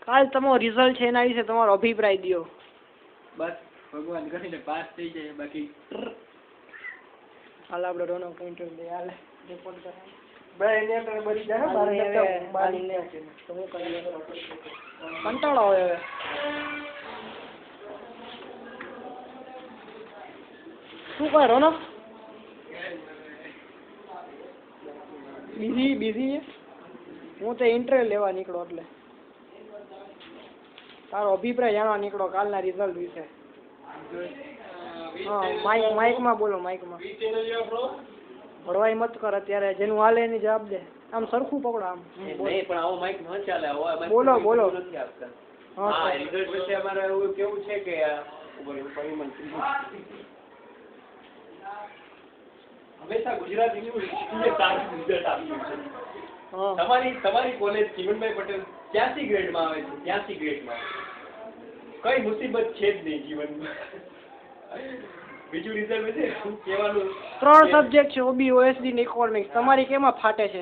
કાલ તમારો રિઝલ્ટ છે એના વિશે તમારો અભિપ્રાય દો. બસ ભગવાન કરીને પાસ થઈ જાય બાકી હાલ આપણે રોનો પોઈન્ટ દે હાલ રિપોર્ટ કરા ભાઈ એને તો બળી જાય બારી તો હું કરી કંટાળો આવે હવે. શું કહે રોનક? બીજી હું તો ઇન્ટરવ્યુ લેવા નીકળો એટલે તારો અભિપ્રાય જાણવા નીકળો કાલના રિઝલ્ટ વિશે. હા માઇકમાં બોલો માઇકમાં. ભળવાઈ મત કર અત્યારે જેનું હાલે એની જવાબ દે. આમ સરખું પકડો આમ. નહીં પણ આવો માઇક ન ચાલે. બોલો નથી આપતા. હા રિઝલ્ટ વિશે અમારે એવું કેવું છે કે હંમેશા ગુજરાત યુનિવર્સિટીએ સારું રિઝલ્ટ આપ્યું છે. તમારી કોલેજ ચીમનભાઈ પટેલ 83 ગ્રેડમાં આવે છે. 83 ગ્રેડમાં કઈ મુસીબત છે જ નહીં જીવનમાં. બીજું રિઝલ્ટ વિશે શું કહેવાનું? 3 સબ્જેક્ટ છે ઓબી ઓએસડી ને ઇકોનોમિક્સ. તમારી કેમાં ફાટે છે?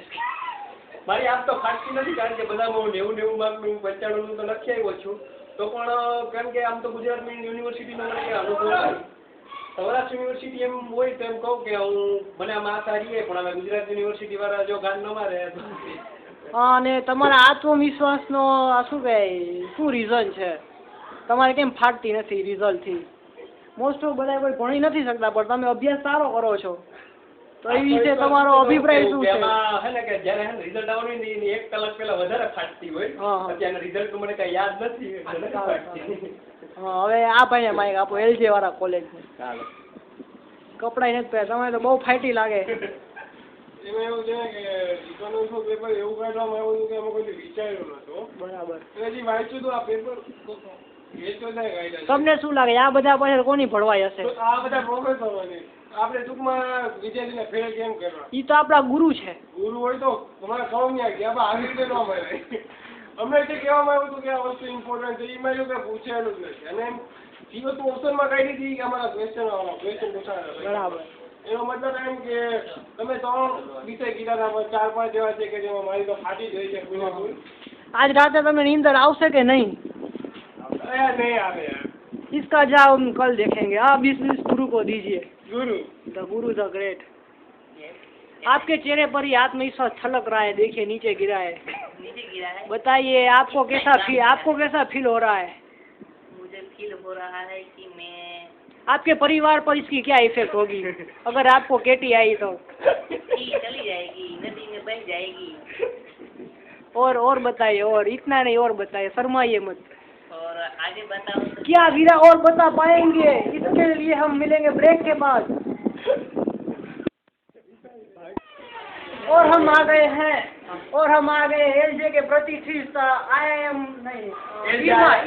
મારી આમ તો ફાટતી નથી કારણ કે બધામાં 90 માર્કનું 95 નું તો લખી આવ્યો છું. તો પણ કારણ કે આમ તો ગુજરાતની યુનિવર્સિટીનો મને કે અનુભવ નથી. સૌરાષ્ટ્ર યુનિવર્સિટી એમ હોય તો એમ કહું કે મને આમાં આશા રહીએ પણ હવે ગુજરાત યુનિવર્સિટી વાળા જો ગાન ન મારે. હા અને તમારા આત્મવિશ્વાસનો આ શું કહેવાય શું રીઝન છે? તમારે કેમ ફાટતી નથી રિઝલ્ટથી? મોસ્ટ ઓફ બધા કોઈ ભણી નથી શકતા પણ તમે અભ્યાસ સારો કરો છો તો એ વિશે તમારો અભિપ્રાય શું છે? હે ને કે જ્યારે હે રિઝલ્ટ આવવાનું ને 1 કલાક પહેલા વધારે ફાટતી હોય. અત્યારે રિઝલ્ટ મને કઈ યાદ નથી. હા હવે આ ભાઈને માઈક આપો એલજે વાળા કોલેજ ને. ચાલો કપડાય નથી પહેર્યા તમે તો બહુ ફાટી લાગે. એમાં એવું છે કે ઇકોનોમિક્સનું પેપર એવું કાઢવામાં આવ્યું કે અમે કોઈ વિચાર્યું નતો. બરાબર. હજી વાંચ્યું તો આ પેપર તમને શું લાગે આ બધા પાછળ કોની ભળવાઈ હશે? આ બધા પ્રોફેસરોની. આપણે ટૂંકમાં વિદ્યાર્થીને ફેલ કેમ કરવા? ઈ તો આપણા ગુરુ છે. ગુરુ હોય તો તમારે સૌમ્યા કે આવી રીતે ન મળે. અમને જે કહેવામાં આવ્યું હતું કે આ વસ્તુ ઇમ્પોર્ટન્ટ છે એમાં એવું કંઈ પૂછાયેલું જ નથી. અને એ વસ્તુ ઓપ્શનમાં કાઢી દીધી કે અમારા ક્વેશ્ચન પૂછાયા. બરાબર. એનો મતલબ એમ કે તમે 3 વિષય કીધા હતા 4-5 જેવા છે કે જેમાં મારી તો ફાટી જ રહી છે પૂરેપૂરી. આજ રાતે તમને નીંદર આવશે કે નહીં? नहीं आ रहे यार. इसका जवाब हम कल देखेंगे. आप इस गुरु को दीजिए. गुरु द ग्रेट. आपके चेहरे पर ही आत्मविश्वास छलक रहा है. देखिए नीचे गिरा है. बताइए आपको कैसा फील हो रहा है? मुझे फील हो रहा है कि मैं आपके परिवार पर इसकी क्या इफेक्ट होगी अगर आपको केटी आई तो? चली जाएगी, नदी में बह जाएगी. और बताइए. और इतना नहीं और बताइए, शर्माइए मत. और आगे बताओ तो क्या वीरा और बता पाएंगे? इसके लिए हम मिलेंगे ब्रेक के बाद. और हम आ गए एलजे के प्रतिष्ठित IIM नहीं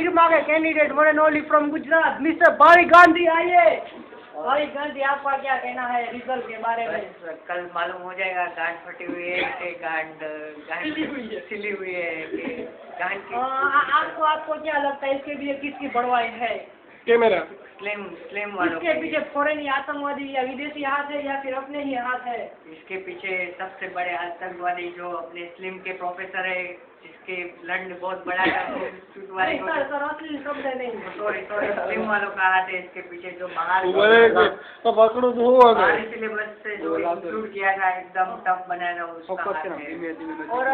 इरमा के candidate one and only from Gujarat mister भाई गांधी. आइए भाई गांधी, आपका क्या कहना है रिजल्ट के बारे में? कल मालूम हो जाएगा गांड फटी हुई है कि गांड सिली हुई है कि गांड की. आपको क्या लगता है इसके पीछे किसकी बढ़वाई है? कैमरा स्लिम वालों इसके पीछे फॉरेन आतंकवादी या विदेशी हाथ है या फिर अपने ही हाथ है? इसके पीछे सबसे बड़े आतंकवादी जो अपने स्लिम के प्रोफेसर है जिसके लंड बहुत बड़ा है. सर असली शब्द नहीं. सॉरी स्लिम वालों का हाथ है इसके पीछे जो बाहर पकड़ो तो होगा सिलेबस से जो इंक्लूड किया था एकदम टफ बनाया था उसका हाथ है. और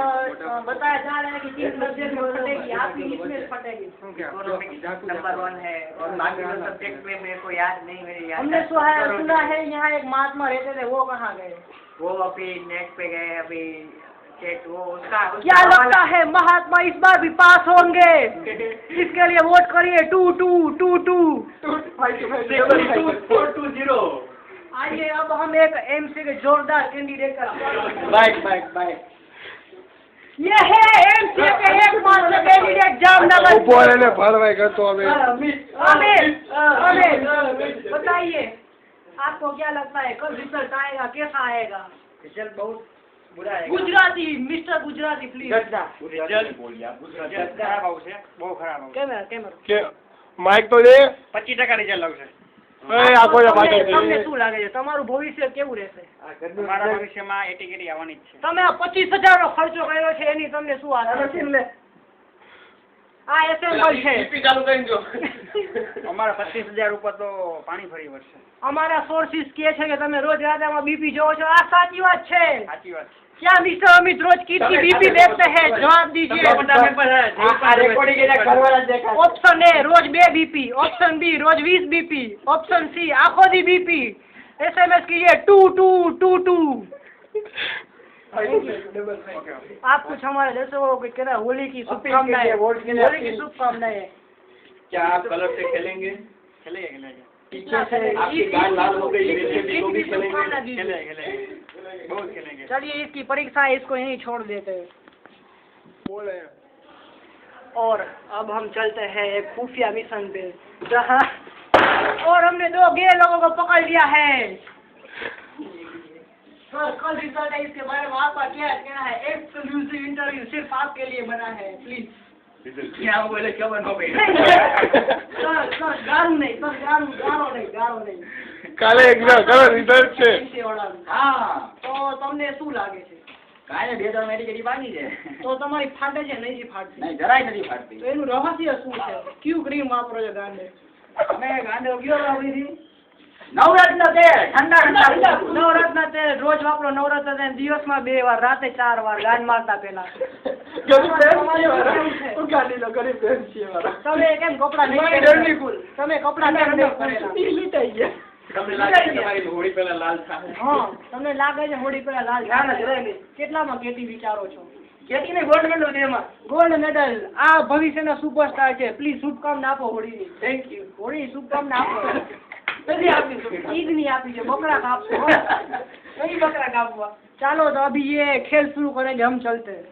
बताया जा रहा है कि 3 सब्जेक्ट में फटेगी. आपकी इसमें फटेगी. इकोनॉमिक्स नंबर 1 है और बाकी दो सब्जेक्ट में मेरे को याद नहीं. मेरे याद हमने सुना है यहाँ एक महात्मा रहते थे, वो कहाँ गए? वो अभी नेट पे गए. अभी चेक वो उसका क्या लगता है महात्मा इस बार भी पास होंगे? इसके लिए वोट करिए 2222. 420. आइए अब हम एक एमसी के जोरदार कैंडिडेट का बाइक ये है एमसी के एकमात्र कैंडिडेट जामनगर. भरवाई करतो बताइए आपको क्या लगता है कब रिजल्ट आएगा, कैसा आएगा? रिजल्ट बहुत बुरा है. Gujarati mister Gujarati please. खराब આવશે, બહુ ખરાબ આવશે. કેમેરા માઇક તો દે. 25% રિઝલ્ટ આવશે. તમને શું લાગે છે તમારું ભવિષ્ય કેવું રહેશે? મારા ભવિષ્યમાં એટીકેટી આવવાની જ છે. તમે આ 25,000 નો ખર્ચો કર્યો છે એની તમને શું આશા છે? આ એસેમ્બલ છે બીપી ચાલુ કરી દો. અમારા 25,000 ઉપર તો પાણી ફરી વળશે. અમારા સોર્સિસ કહે છે કે તમે રોજ રાજામાં બીપી જોવો છો આ સાચી વાત છે સાચી વાત. क्या मिस्टर अमित रोज कितनी बीपी देखते हैं जवाब दीजिए ऑप्शन ए रोज 2 बीपी ऑप्शन बी रोज 20 बीपी ऑप्शन सी आंखों दी बीपी एसएमएस कीजिए 2222 आप कुछ हमारे दर्शकों को कहना होली की शुभकामनाएं होली की शुभकामनाएं क्या आप कलर से खेलेंगे? खेलेंगे पीछे से आपकी गाल लाल हो गई है तो भी खेलेंगे? खेलेंगे बहुत खेलेंगे. चलिए इसकी परीक्षा इसको यहीं छोड़ देते हैं બોલે और अब हम चलते हैं एक खुफिया मिशन पे जहाँ और हमने 2 गे लोगों को पकड़ लिया है सर कल रिजल्ट है इसके बारे में आपका क्या कहना है एक्सक्लूसिव इंटरव्यू सिर्फ आपके लिए बना है प्लीज क्या बोले क्या बनो भाई. सर गारू नहीं सर गारो नहीं કાલે એક્ઝામ કરો રિઝલ્ટ છે MC વાળાનું. હા તો તમને શું લાગે છે કાલે 2-3 મેડિકેટી બાકી છે. તો તમારી ફાટે છે નહીં ફાટતી નહીં જરાય નથી ફાટતી. તો એનું રહસ્ય શું છે ક્યુ ક્રીમ વાપરો છો ગાંડે અમે ગાંડો ગયો વાપરી હતી નવરત્ન તેલ ઠંડા નવરત્ન તેલ રોજ વાપરો નવરત્ન તેલ દિવસમાં 2 વાર રાતે 4 વાર ગાન મારતા પહેલા ગરીબ બેન છે મારા. તમે કેમ કપડા નહીં તમે કપડા કેમ નહીં કરેલા તમને લાગે છે તમારી હોળી પહેલા લાલ થાય? હા તમને લાગે છે હોળી પેલા લાલ કેટલામાં કેટી વિચારો છો કેટી ને ગોલ્ડ મેડલ છે એમાં. ગોલ્ડ મેડલ આ ભવિષ્યના સુપરસ્ટાર છે પ્લીઝ શુભકામના આપો હોળીની થેન્ક યુ. હોળી શુભકામના આપો નથી આપી ઈદની આપી છે બકરા કાપશો કઈ બકરા કાપવા. ચાલો तो अभी ये खेल शुरू करेंगे हम चलते हैं